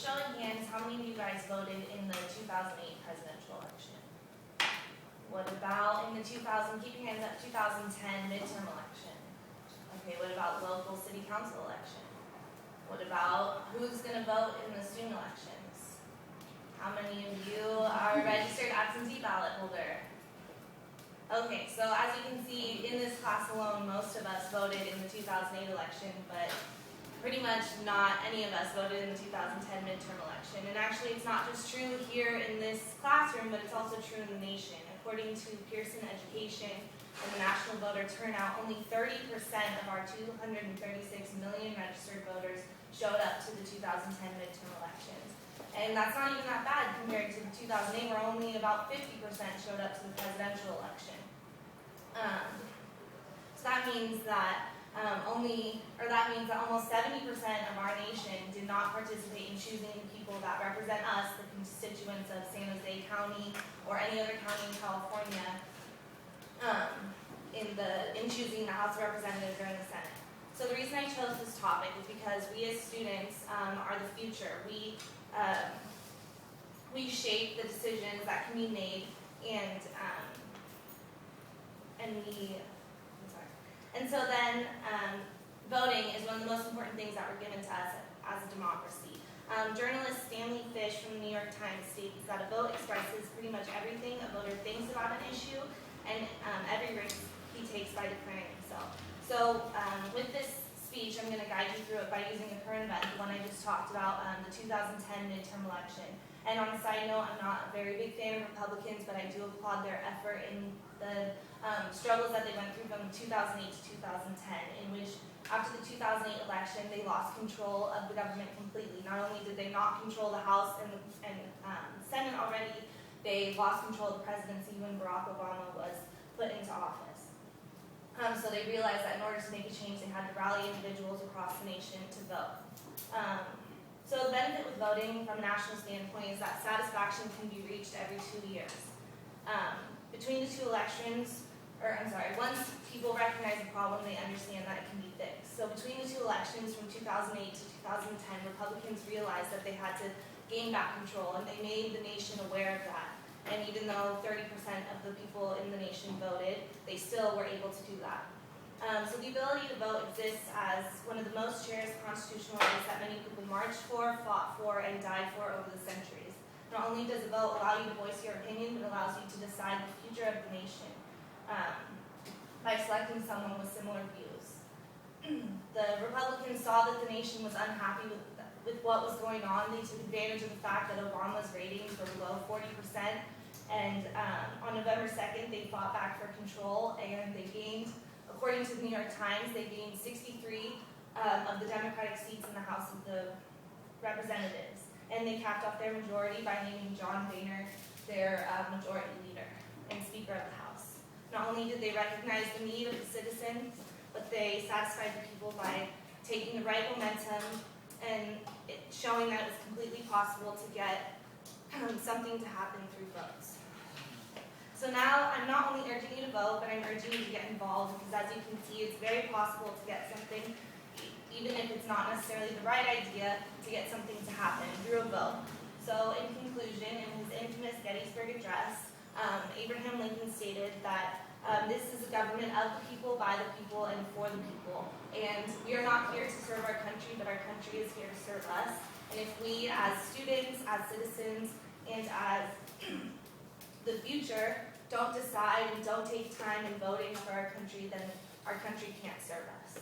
show of hands, how many of you guys voted in the 2008 presidential election? What about in the keep your hands up, 2010 midterm election? Okay, what about local city council election? What about who's going to vote in the student elections? How many of you are a registered absentee ballot holder? Okay, so as you can see, in this class alone, most of us voted in the 2008 election, but pretty much not any of us voted in the 2010 midterm election. And actually, it's not just true here in this classroom, but it's also true in the nation. According to Pearson Education and the national voter turnout, only 30% of our 236 million registered voters showed up to the 2010 midterm elections. And that's not even that bad compared to the 2008, where only about 50% showed up to the presidential election. So that means that almost 70% of our nation did not participate in choosing the people that represent us, the constituents of San Jose County or any other county in California, in choosing the House of Representatives or in the Senate. So the reason I chose this topic is because we as students are the future. We shape the decisions that can be made, and so then voting is one of the most important things that were given to us as a democracy. Journalist Stanley Fish from the New York Times states that a vote expresses pretty much everything a voter thinks about an issue and every risk he takes by declaring himself. So with this speech, I'm going to guide you through it by using a current event, the one I just talked about, the 2010 midterm election. And on a side note, I'm not a very big fan of Republicans, but I do applaud their effort in the struggles that they went through from 2008 to 2010, in which after the 2008 election, they lost control of the government completely. Not only did they not control the House and Senate already, they lost control of the presidency when Barack Obama was put into office. So they realized that in order to make a change, they had to rally individuals across the nation to vote. So the benefit with voting from a national standpoint is that satisfaction can be reached every 2 years. Between the two elections, once people recognize a problem, they understand that it can be fixed. So between the two elections from 2008 to 2010, Republicans realized that they had to gain back control, and they made the nation aware of that. And even though 30% of the people in the nation voted, they still were able to do that. So the ability to vote exists as one of the most cherished constitutional rights that many people marched for, fought for, and died for over the centuries. Not only does a vote allow you to voice your opinion, but it allows you to decide the future of the nation by selecting someone with similar views. The Republicans saw that the nation was unhappy with what was going on. They took advantage of the fact that Obama's ratings were below 40%, and on November 2nd, they fought back for control, and they gained, according to the New York Times, they gained 63 of the Democratic seats in the House of the Representatives. And they capped off their majority by naming John Boehner their majority leader and Speaker of the House. Not only did they recognize the need of the citizens, but they satisfied the people by taking the right momentum and showing that it was completely possible to get something to happen through votes. So now I'm not only urging you to vote, but I'm urging you to get involved, because as you can see, it's very possible to get something, even if it's not necessarily the right idea, to get something to happen through a vote. So in conclusion, in his infamous Gettysburg Address, Abraham Lincoln stated that this is a government of the people, by the people, and for the people. And we are not here to serve our country, but our country is here to serve us. And if we as students, as citizens, and as the future don't decide and don't take time in voting for our country, then our country can't serve us.